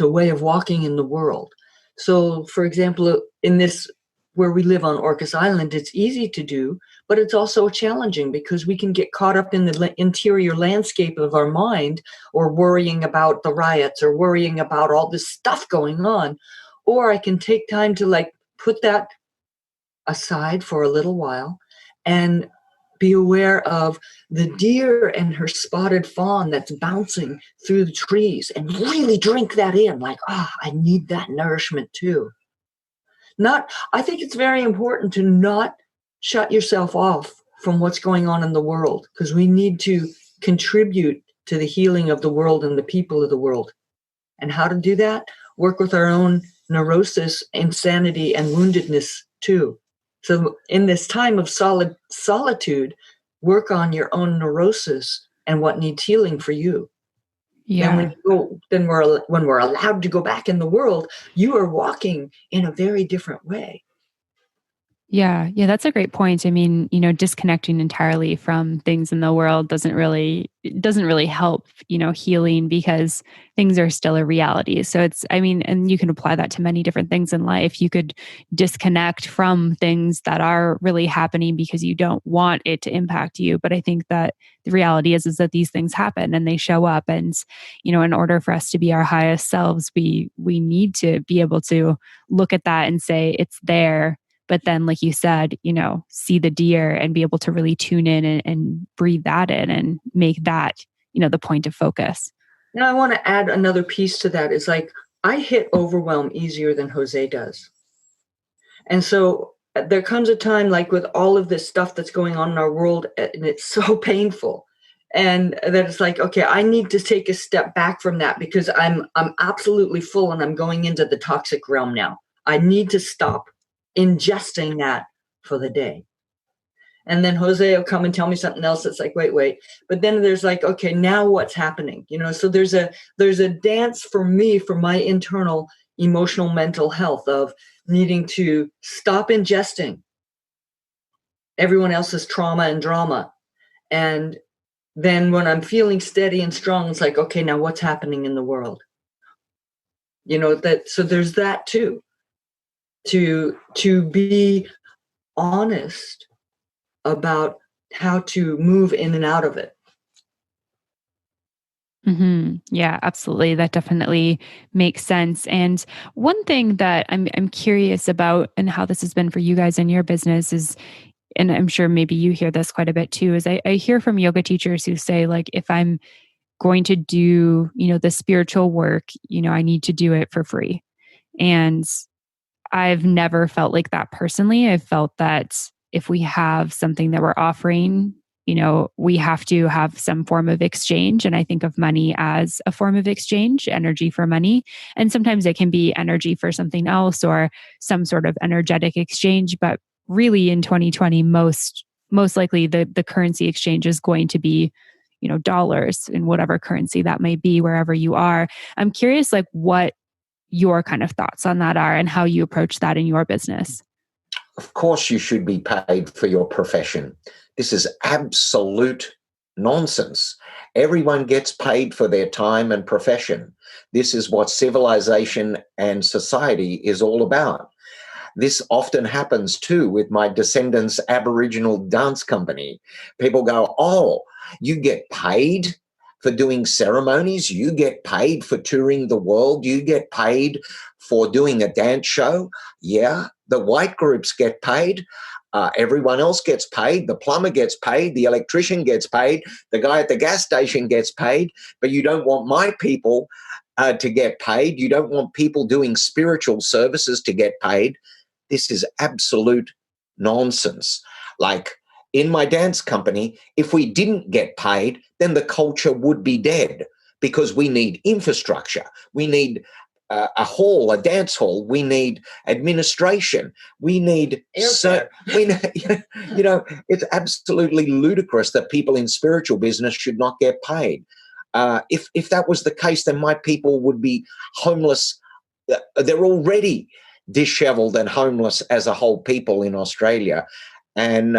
way of walking in the world. So, for example, in this where we live on Orcas Island, it's easy to do, but it's also challenging because we can get caught up in the interior landscape of our mind, or worrying about the riots or worrying about all this stuff going on. Or I can take time to put that aside for a little while and be aware of the deer and her spotted fawn that's bouncing through the trees and really drink that in. I need that nourishment too. I think it's very important to not shut yourself off from what's going on in the world, because we need to contribute to the healing of the world and the people of the world. And how to do that? Work with our own neurosis, insanity, and woundedness too. So in this time of solitude, work on your own neurosis and what needs healing for you. Yeah. When we're allowed to go back in the world, you are walking in a very different way. Yeah, that's a great point. I mean, disconnecting entirely from things in the world doesn't really help, healing, because things are still a reality. So and you can apply that to many different things in life. You could disconnect from things that are really happening because you don't want it to impact you. But I think that the reality is that these things happen and they show up. And, in order for us to be our highest selves, we need to be able to look at that and say it's there. But then, like you said, see the deer and be able to really tune in and breathe that in and make that, the point of focus. Now, I want to add another piece to that. Is I hit overwhelm easier than Jose does. And so there comes a time, like with all of this stuff that's going on in our world, and it's so painful. And that it's like, okay, I need to take a step back from that because I'm absolutely full and I'm going into the toxic realm now. I need to stop ingesting that for the day. And then Jose will come and tell me something else that's like, wait. But then there's like, okay, now what's happening? So there's a dance for me, for my internal emotional mental health of needing to stop ingesting everyone else's trauma and drama. And then when I'm feeling steady and strong, it's like, okay, now what's happening in the world? So there's that too, to be honest about how to move in and out of it. Mm-hmm. Yeah, absolutely. That definitely makes sense. And one thing that I'm curious about, and how this has been for you guys in your business is, and I'm sure maybe you hear this quite a bit too, is I hear from yoga teachers who say, like, if I'm going to do, the spiritual work, I need to do it for free. And I've never felt like that personally. I've felt that if we have something that we're offering, we have to have some form of exchange. And I think of money as a form of exchange, energy for money. And sometimes it can be energy for something else or some sort of energetic exchange. But really in 2020, most likely the currency exchange is going to be, dollars in whatever currency that may be, wherever you are. I'm curious, like, what your kind of thoughts on that are and how you approach that in your business. Of course, you should be paid for your profession. This is absolute nonsense. Everyone gets paid for their time and profession. This is what civilization and society is all about. This often happens too with my descendants' Aboriginal dance company. People go, oh, you get paid for doing ceremonies, you get paid for touring the world, you get paid for doing a dance show. Yeah, the white groups get paid. Everyone else gets paid. The plumber gets paid. The electrician gets paid. The guy at the gas station gets paid. But you don't want my people to get paid. You don't want people doing spiritual services to get paid. This is absolute nonsense. Like, in my dance company, if we didn't get paid, then the culture would be dead, because we need infrastructure. We need a hall, a dance hall. We need administration. We need it's absolutely ludicrous that people in spiritual business should not get paid. If that was the case, then my people would be homeless. They're already disheveled and homeless as a whole people in Australia. And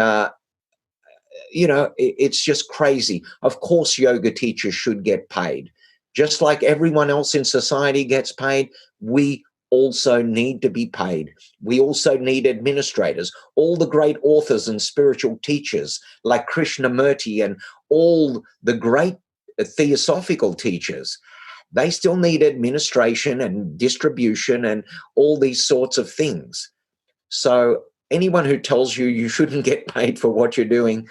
it's just crazy. Of course, yoga teachers should get paid. Just like everyone else in society gets paid, we also need to be paid. We also need administrators. All the great authors and spiritual teachers like Krishnamurti and all the great theosophical teachers, they still need administration and distribution and all these sorts of things. So anyone who tells you shouldn't get paid for what you're doing,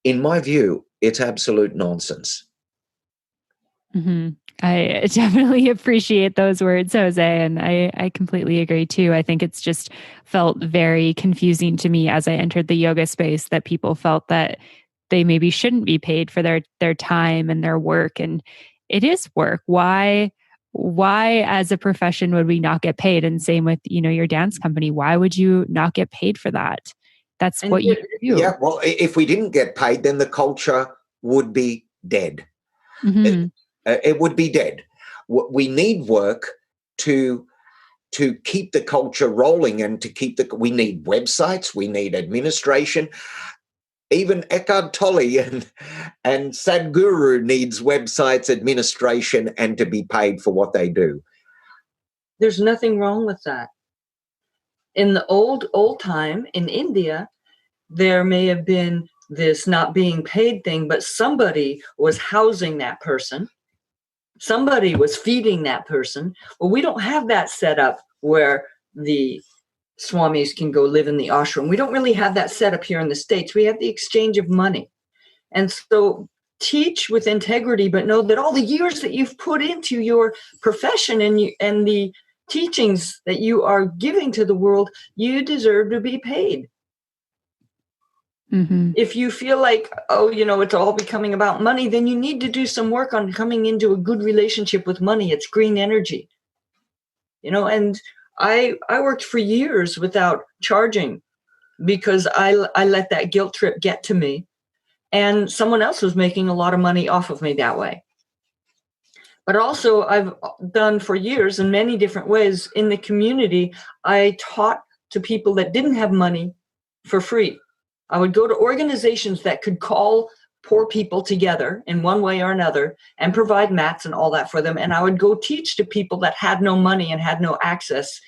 in my view, it's absolute nonsense. Mm-hmm. I definitely appreciate those words, Jose, and I completely agree too. I think it's just felt very confusing to me as I entered the yoga space that people felt that they maybe shouldn't be paid for their time and their work. And it is work. Why as a profession would we not get paid? And same with, your dance company. Why would you not get paid for that? That's what you do. Yeah, well, if we didn't get paid, then the culture would be dead. Mm-hmm. It would be dead. We need work to keep the culture rolling and to keep we need websites, we need administration. Even Eckhart Tolle and Sadhguru needs websites, administration, and to be paid for what they do. There's nothing wrong with that. In the old time in India, there may have been this not being paid thing, but somebody was housing that person. Somebody was feeding that person. Well, we don't have that set up where the swamis can go live in the ashram. We don't really have that set up here in the States. We have the exchange of money. And so teach with integrity, but know that all the years that you've put into your profession and the teachings that you are giving to the world, you deserve to be paid. Mm-hmm. If you feel like, oh, it's all becoming about money, then you need to do some work on coming into a good relationship with money. It's green energy, and I worked for years without charging because I let that guilt trip get to me, and someone else was making a lot of money off of me that way. But also I've done for years in many different ways in the community. I taught to people that didn't have money for free. I would go to organizations that could call poor people together in one way or another and provide mats and all that for them. And I would go teach to people that had no money and had no access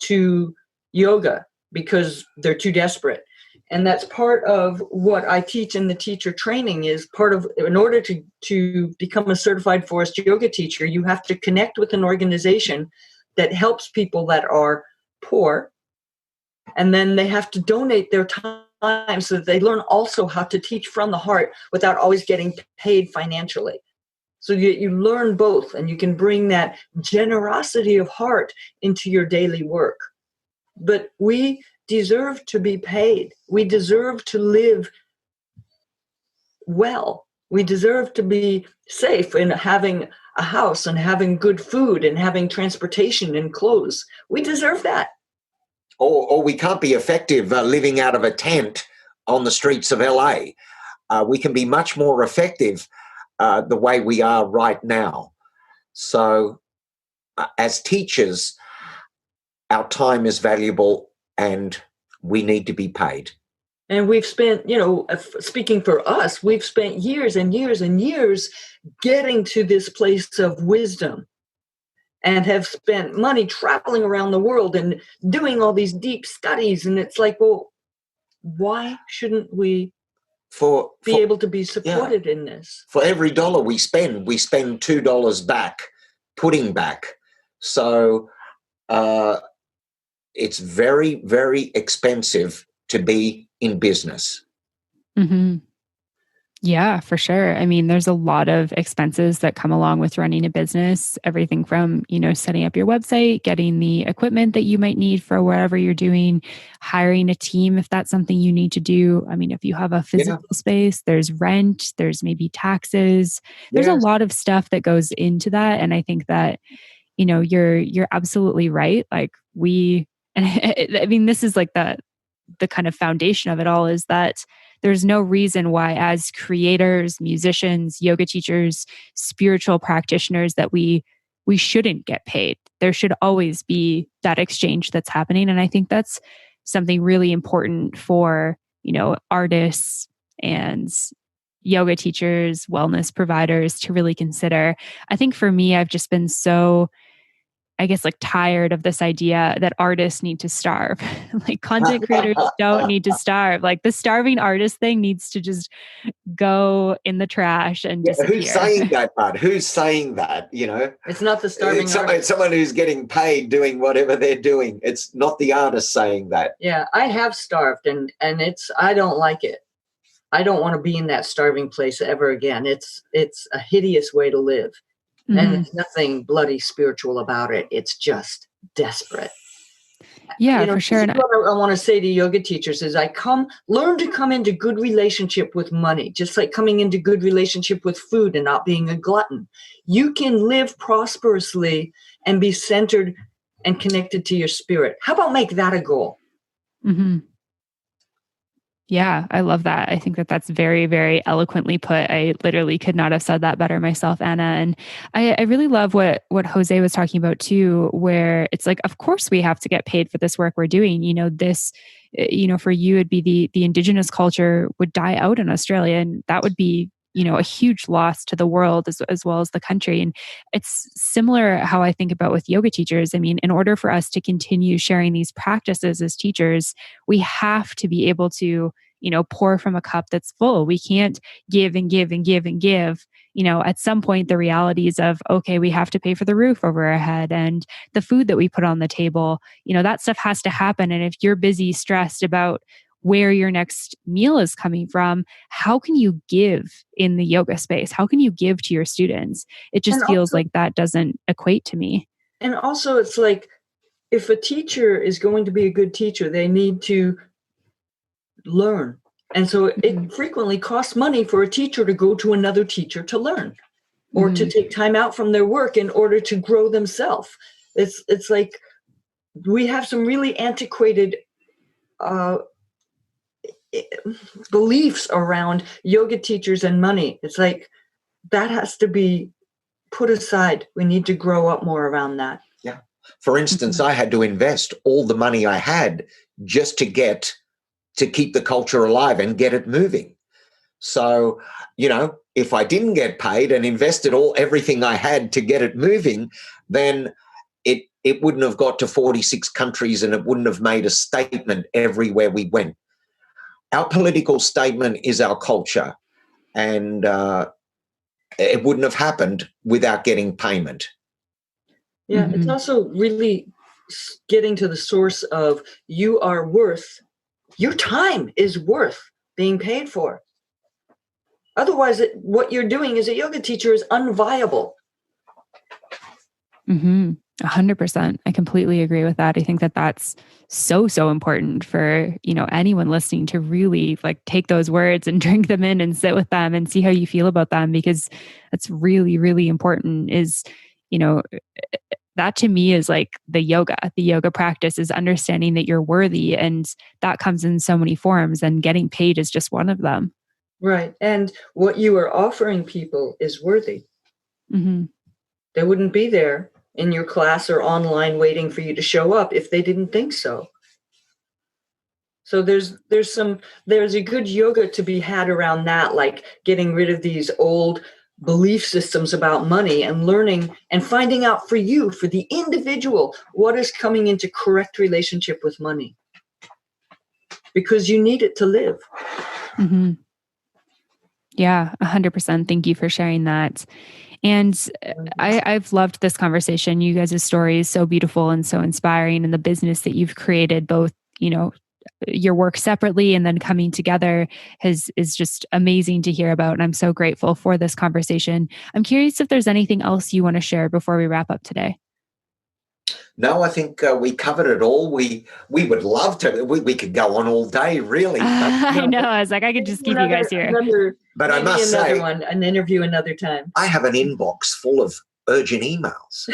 to yoga because they're too desperate. And that's part of what I teach in the teacher training is part of, in order to become a certified Forrest Yoga teacher, you have to connect with an organization that helps people that are poor. And then they have to donate their time so that they learn also how to teach from the heart without always getting paid financially. So you learn both, and you can bring that generosity of heart into your daily work. But we deserve to be paid. We deserve to live well. We deserve to be safe in having a house and having good food and having transportation and clothes. We deserve that. Or we can't be effective living out of a tent on the streets of LA. We can be much more effective the way we are right now. So as teachers, our time is valuable and we need to be paid. And we've spent, speaking for us, we've spent years and years and years getting to this place of wisdom, and have spent money traveling around the world and doing all these deep studies. And it's like, well, why shouldn't we be able to be supported in this? For every dollar we spend $2 back, putting back. So it's very, very expensive to be in business. Mm-hmm. Yeah, for sure. I mean, there's a lot of expenses that come along with running a business, everything from, setting up your website, getting the equipment that you might need for whatever you're doing, hiring a team if that's something you need to do. I mean, if you have a physical space, there's rent, there's maybe taxes. There's a lot of stuff that goes into that. And I think that, you're absolutely right. Like I mean, this is like the kind of foundation of it all is that there's no reason why, as creators, musicians, yoga teachers, spiritual practitioners, that we shouldn't get paid. There should always be that exchange that's happening. And I think that's something really important for, artists and yoga teachers, wellness providers to really consider. I think for me, I've just been so, tired of this idea that artists need to starve. Like content creators don't need to starve. Like the starving artist thing needs to just go in the trash and disappear. Who's saying that, bud? Who's saying that? It's not the starving artist. It's someone who's getting paid doing whatever they're doing. It's not the artist saying that. Yeah, I have starved, and I don't like it. I don't want to be in that starving place ever again. It's a hideous way to live. Mm-hmm. And there's nothing bloody spiritual about it. It's just desperate. Yeah, for sure. What I want to say to yoga teachers is learn to come into good relationship with money, just like coming into good relationship with food and not being a glutton. You can live prosperously and be centered and connected to your spirit. How about make that a goal? Mm-hmm. Yeah, I love that. I think that that's very, very eloquently put. I literally could not have said that better myself, Anna. And I really love what Jose was talking about too, where it's like, of course we have to get paid for this work we're doing. This, for you, it'd be the indigenous culture would die out in Australia, and that would be, a huge loss to the world as well as the country. And it's similar how I think about with yoga teachers. I mean, in order for us to continue sharing these practices as teachers, we have to be able to, pour from a cup that's full. We can't give and give and give and give. At some point, the realities of, okay, we have to pay for the roof over our head and the food that we put on the table, that stuff has to happen. And if you're busy, stressed about where your next meal is coming from, how can you give in the yoga space? How can you give to your students? It just feels like that doesn't equate to me. And also, it's like, if a teacher is going to be a good teacher, they need to learn. And so it frequently costs money for a teacher to go to another teacher to learn, or to take time out from their work in order to grow themselves. It's like we have some really antiquated beliefs around yoga teachers and money. It's like that has to be put aside. We need to grow up more around that. Yeah. For instance, I had to invest all the money I had just to keep the culture alive and get it moving. So, if I didn't get paid and invested everything I had to get it moving, then it wouldn't have got to 46 countries and it wouldn't have made a statement everywhere we went. Our political statement is our culture, and it wouldn't have happened without getting payment. Yeah, it's also really getting to the source of your time is worth being paid for. Otherwise, what you're doing as a yoga teacher is unviable. 100%. I completely agree with that. I think that that's so important for, anyone listening to really take those words and drink them in and sit with them and see how you feel about them, because that's really, really important. Is, that to me is like the yoga practice is understanding that you're worthy, and that comes in so many forms, and getting paid is just one of them. Right. And what you are offering people is worthy. They wouldn't be there in your class or online waiting for you to show up if they didn't think so. So there's a good yoga to be had around that, like getting rid of these old belief systems about money and learning and finding out for you, for the individual, what is coming into correct relationship with money. Because you need it to live. Yeah, 100%. Thank you for sharing that. And I've loved this conversation. You guys' story is so beautiful and so inspiring, and the business that you've created, both, your work separately and then coming together, is just amazing to hear about. And I'm so grateful for this conversation. I'm curious if there's anything else you want to share before we wrap up today. No, I think we covered it all. We would love to. We could go on all day, really. I know. I was like, I could just keep you guys here. But I must say, an interview another time. I have an inbox full of urgent emails.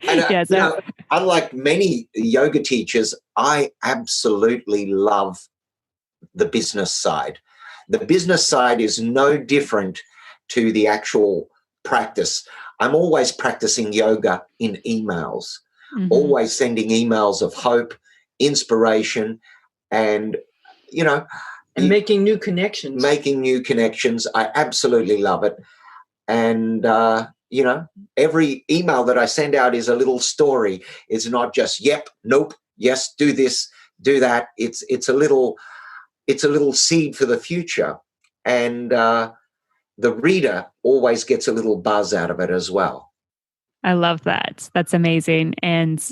And, unlike many yoga teachers, I absolutely love the business side. The business side is no different to the actual practice. I'm always practicing yoga in emails, always sending emails of hope, inspiration, and, and making new connections. I absolutely love it. And, every email that I send out is a little story. It's not just, yep, nope, yes, do this, do that. It's a little seed for the future. And the reader always gets a little buzz out of it as well. I love that. That's amazing. And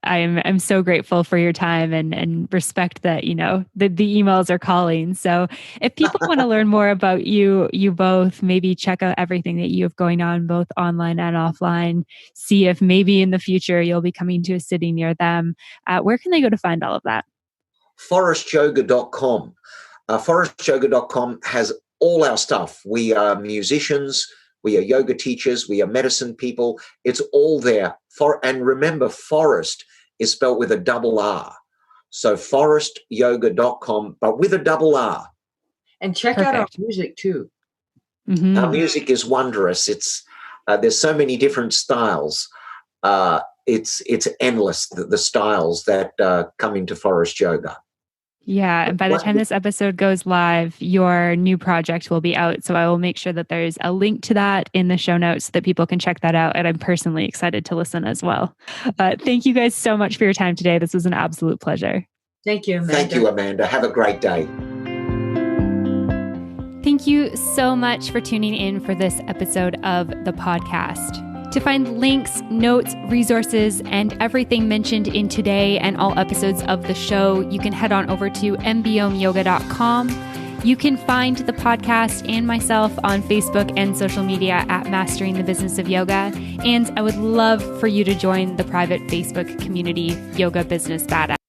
I'm so grateful for your time and respect that, the emails are calling. So if people want to learn more about you both, maybe check out everything that you have going on, both online and offline, see if maybe in the future you'll be coming to a city near them. Where can they go to find all of that? ForrestYoga.com. ForrestYoga.com has all our stuff. We are musicians. We are yoga teachers. We are medicine people. It's all there. And remember, Forrest is spelled with a double R. So ForrestYoga.com, but with a double R. And check out our music too. Our music is wondrous. It's there's so many different styles. It's endless, the styles that come into Forrest Yoga. Yeah. And by the time this episode goes live, your new project will be out. So I will make sure that there's a link to that in the show notes so that people can check that out. And I'm personally excited to listen as well. Thank you guys so much for your time today. This was an absolute pleasure. Thank you, Amanda. Thank you, Amanda. Have a great day. Thank you so much for tuning in for this episode of the podcast. To find links, notes, resources, and everything mentioned in today and all episodes of the show, you can head on over to mbiomeyoga.com. You can find the podcast and myself on Facebook and social media at Mastering the Business of Yoga. And I would love for you to join the private Facebook community, Yoga Business Badass.